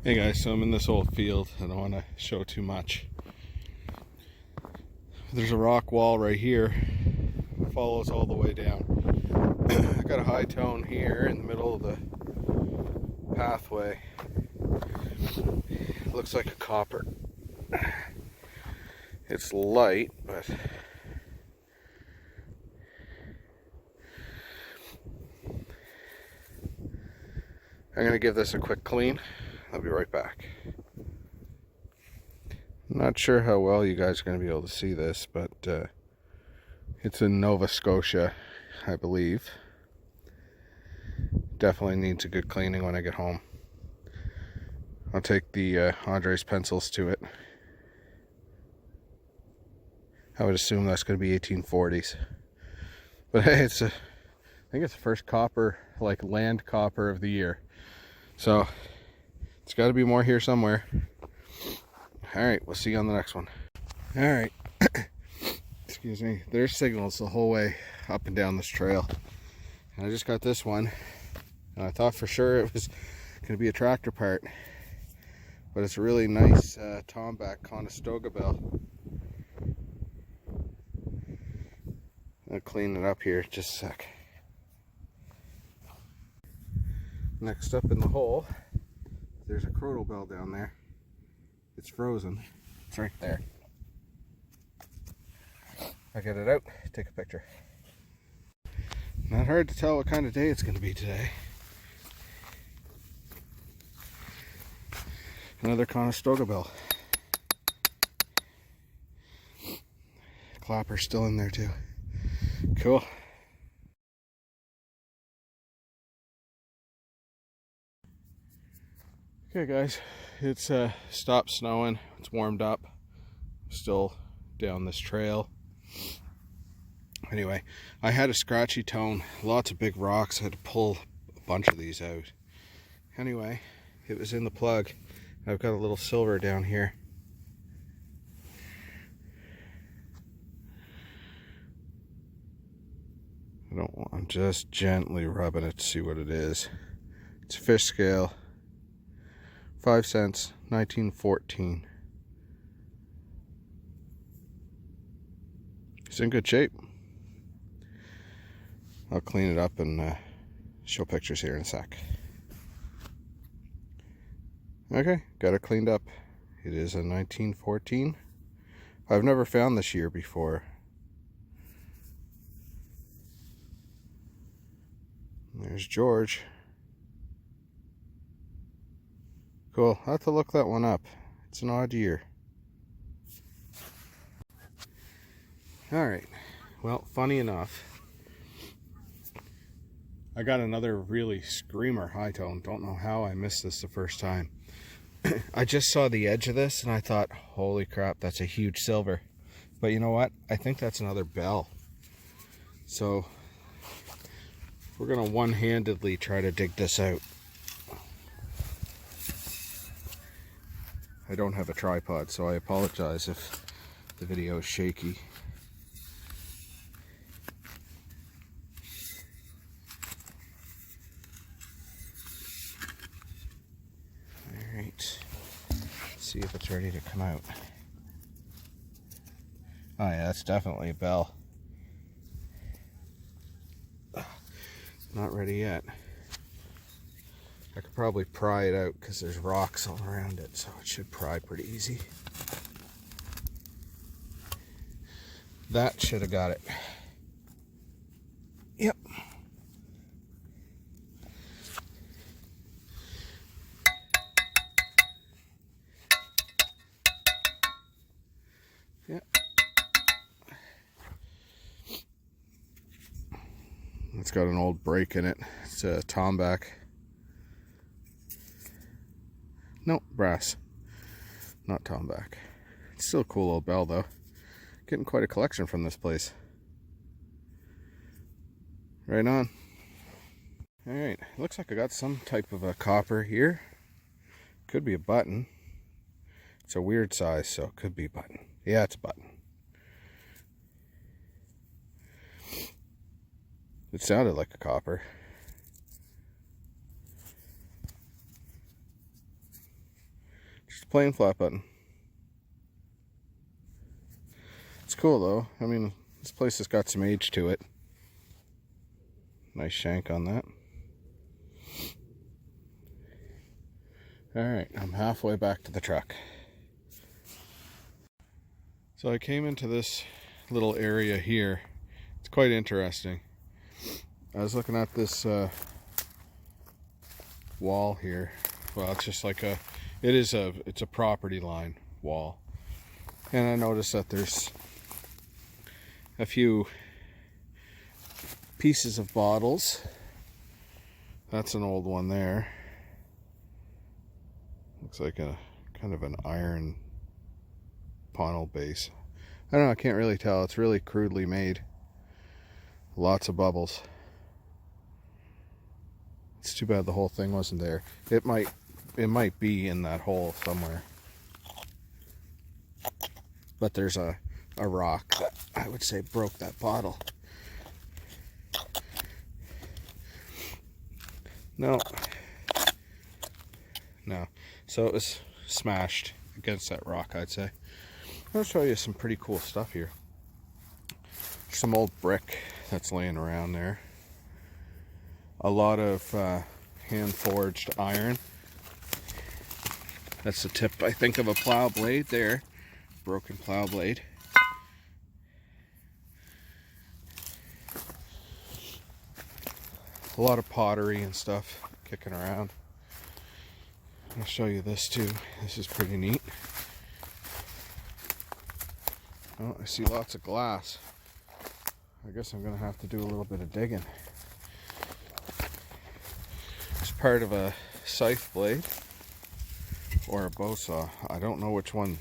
Hey guys, so I'm in this old field. I don't want to show too much. There's a rock wall right here. It follows all the way down. I got a high tone here in the middle of the pathway. It looks like a copper. It's light, but I'm going to give this a quick clean. I'll be right back. I'm not sure how well you guys are going to be able to see this, but it's in Nova Scotia, I believe. Definitely needs a good cleaning when I get home. I'll take the Andre's pencils to it. I would assume that's going to be 1840s. But hey, I think it's the first copper, like land copper of the year. So it's got to be more here somewhere. Alright, we'll see you on the next one. Alright. Excuse me. There's signals the whole way up and down this trail. And I just got this one. And I thought for sure it was going to be a tractor part. But it's a really nice Tomback Conestoga bell. I'll clean it up here just a sec. Next up in the hole, there's a crotal bell down there. It's frozen. It's right there. I'll get it out, take a picture. Not hard to tell what kind of day it's going to be today. Another Conestoga bell. Clapper's still in there too. Cool. Okay guys, it's stopped snowing, it's warmed up, still down this trail. Anyway, I had a scratchy tone, lots of big rocks, I had to pull a bunch of these out. Anyway, it was in the plug. I've got a little silver down here. I'm just gently rubbing it to see what it is. It's a fish scale. 5 cents, 1914. It's in good shape. I'll clean it up and show pictures here in a sec. Okay, got it cleaned up. It is a 1914. I've never found this year before. There's George. Cool, I'll have to look that one up. It's an odd year. Alright, well, funny enough, I got another really screamer high tone. Don't know how I missed this the first time. I just saw the edge of this and I thought, holy crap, that's a huge silver. But you know what? I think that's another bell. So we're going to one-handedly try to dig this out. I don't have a tripod, so I apologize if the video is shaky. Alright, let's see if it's ready to come out. Oh yeah, that's definitely a bell. Not ready yet. I could probably pry it out because there's rocks all around it, so it should pry pretty easy. That should have got it. Yep. Yep. It's got an old break in it. It's a Tomback. No, brass. Not Tomback. It's still a cool old bell though. Getting quite a collection from this place. Right on. Alright, looks like I got some type of a copper here. Could be a button. It's a weird size, so it could be a button. Yeah, it's a button. It sounded like a copper. Just a plain flat button. It's cool though. I mean, this place has got some age to it. Nice shank on that. Alright, I'm halfway back to the truck. So I came into this little area here. It's quite interesting. I was looking at this wall here. Well, it's just like it's a property line wall. And I noticed that there's a few pieces of bottles. That's an old one there. Looks like a kind of an iron panel base. I don't know, I can't really tell. It's really crudely made. Lots of bubbles. It's too bad the whole thing wasn't there. It might be in that hole somewhere. But there's a rock that I would say broke that bottle. No. So it was smashed against that rock, I'd say. I'll show you some pretty cool stuff here. Some old brick that's laying around there. A lot of hand-forged iron. That's the tip, I think, of a plow blade there. Broken plow blade. A lot of pottery and stuff kicking around. I'll show you this too. This is pretty neat. Oh, I see lots of glass. I guess I'm gonna have to do a little bit of digging. It's part of a scythe blade or a bow saw. I don't know which one.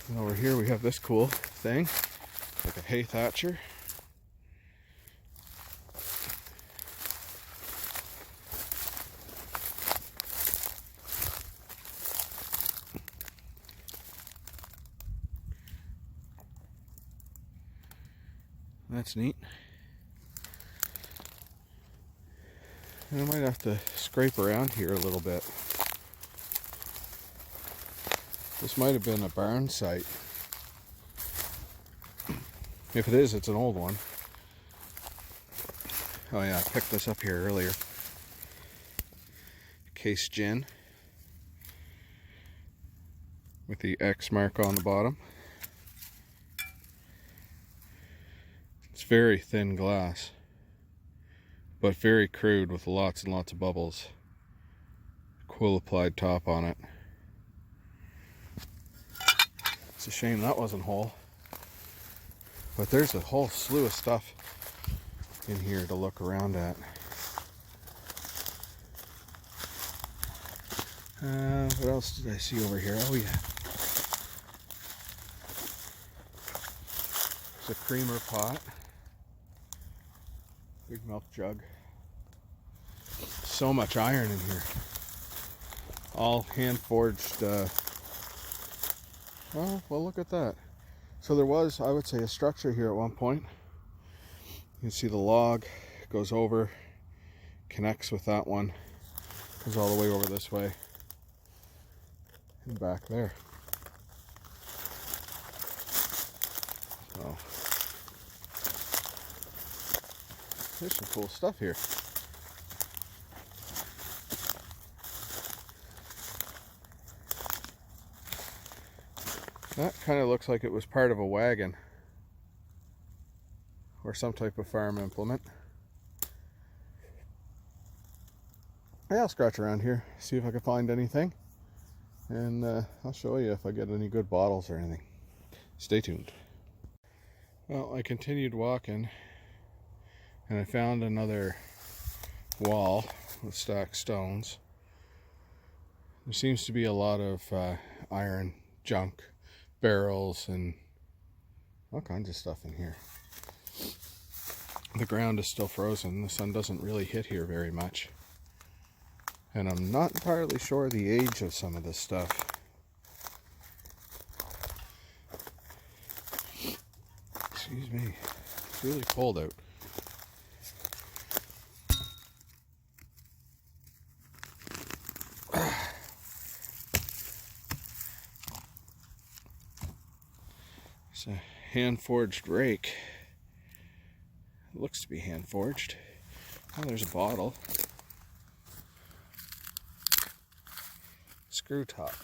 And over here we have this cool thing, like a hay thatcher. That's neat. And I might have to scrape around here a little bit. This might have been a barn site. If it is, it's an old one. Oh yeah, I picked this up here earlier. Case gin. With the X mark on the bottom. It's very thin glass, but very crude with lots and lots of bubbles. Quill applied top on it. It's a shame that wasn't whole, but there's a whole slew of stuff in here to look around at. What else did I see over here? Oh yeah, there's a creamer pot. Big milk jug. So much iron in here. All hand forged. Well, look at that. So there was, I would say, a structure here at one point. You can see the log goes over, connects with that one, goes all the way over this way, and back there. So there's some cool stuff here. That kind of looks like it was part of a wagon or some type of farm implement. I'll scratch around here, see if I can find anything, and I'll show you if I get any good bottles or anything. Stay tuned. Well, I continued walking and I found another wall with stacked stones. There seems to be a lot of iron junk, barrels, and all kinds of stuff in here. The ground is still frozen. The sun doesn't really hit here very much. And I'm not entirely sure the age of some of this stuff. Excuse me. It's really cold out. It's a hand-forged rake. It looks to be hand-forged. Oh, there's a bottle. Screw top.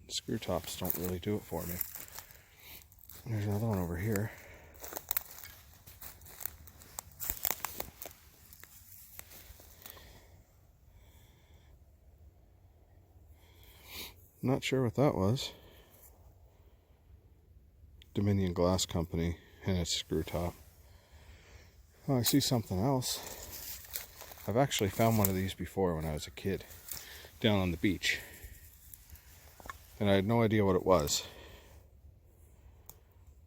Screw tops don't really do it for me. There's another one over here. Not sure what that was. Dominion Glass Company, and it's screw top. Oh, I see something else. I've actually found one of these before when I was a kid, down on the beach. And I had no idea what it was,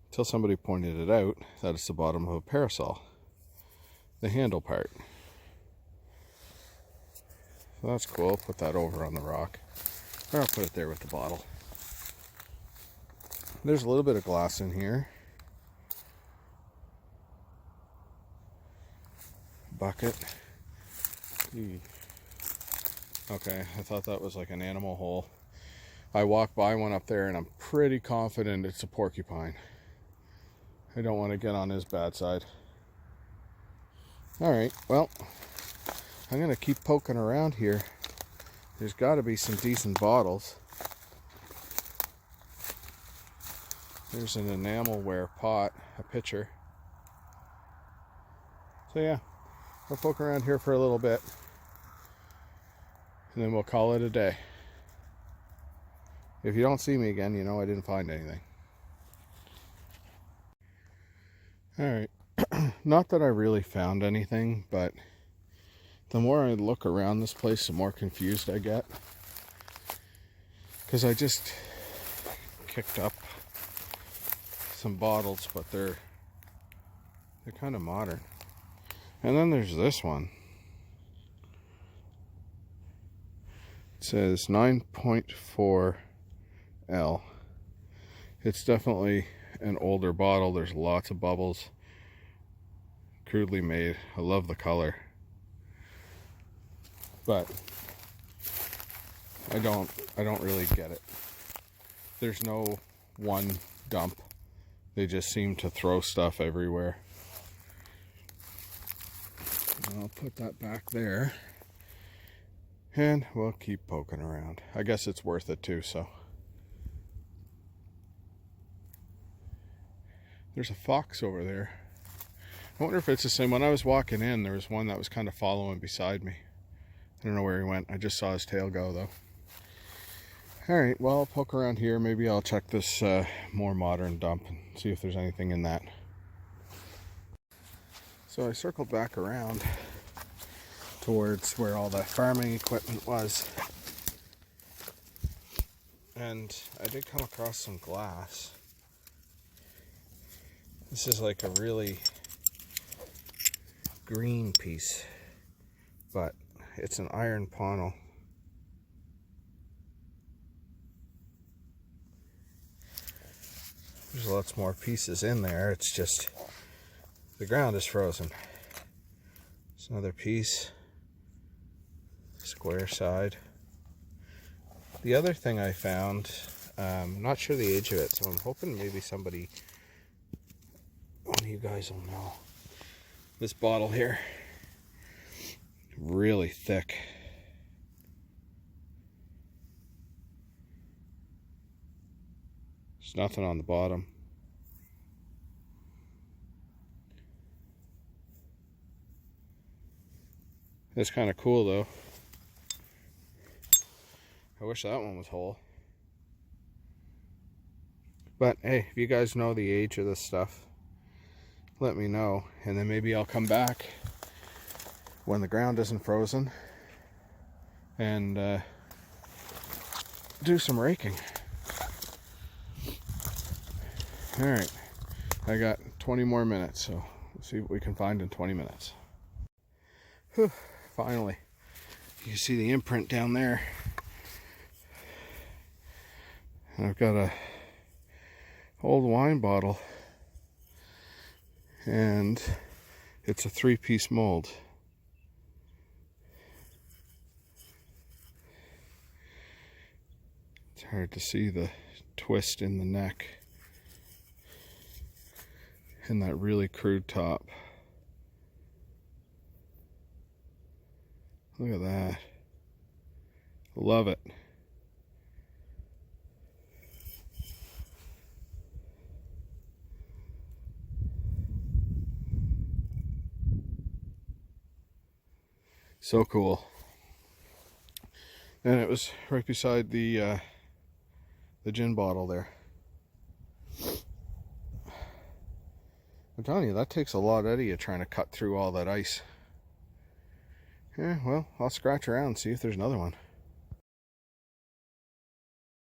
until somebody pointed it out, that it's the bottom of a parasol. The handle part. So that's cool. I'll put that over on the rock. Or I'll put it there with the bottle. There's a little bit of glass in here. Bucket. Okay, I thought that was like an animal hole. I walked by one up there and I'm pretty confident it's a porcupine. I don't want to get on his bad side. Alright, well, I'm going to keep poking around here. There's got to be some decent bottles. There's an enamelware pot, a pitcher. So yeah, I'll poke around here for a little bit. And then we'll call it a day. If you don't see me again, you know I didn't find anything. Alright, not that I really found anything, but the more I look around this place, the more confused I get. Because I just kicked up some bottles, but they're kind of modern. And then there's this one. It says 9.4 L. It's definitely an older bottle. There's lots of bubbles. Crudely made. I love the color. But I don't really get it. There's no one dump. They just seem to throw stuff everywhere. I'll put that back there. And we'll keep poking around. I guess it's worth it too, so. There's a fox over there. I wonder if it's the same. When I was walking in, there was one that was kind of following beside me. I don't know where he went. I just saw his tail go, though. Alright, well, I'll poke around here. Maybe I'll check this more modern dump and see if there's anything in that. So I circled back around towards where all the farming equipment was. And I did come across some glass. This is like a really green piece, but it's an iron panel. There's lots more pieces in there. It's just the ground is frozen. There's another piece, square side. The other thing I found, I'm not sure the age of it, so I'm hoping maybe somebody, one of you guys will know. This bottle here, really thick. There's nothing on the bottom. It's kind of cool though. I wish that one was whole. But hey, if you guys know the age of this stuff, let me know, and then maybe I'll come back when the ground isn't frozen and do some raking. Alright, I got 20 more minutes, so we'll see what we can find in 20 minutes. Whew, finally. You can see the imprint down there. And I've got a old wine bottle. And It's a 3-piece mold. It's hard to see the twist in the neck and that really crude top. Look at that. Love it. So cool. And it was right beside the gin bottle there. I'm telling you, that takes a lot out of you trying to cut through all that ice. Yeah, well, I'll scratch around and see if there's another one.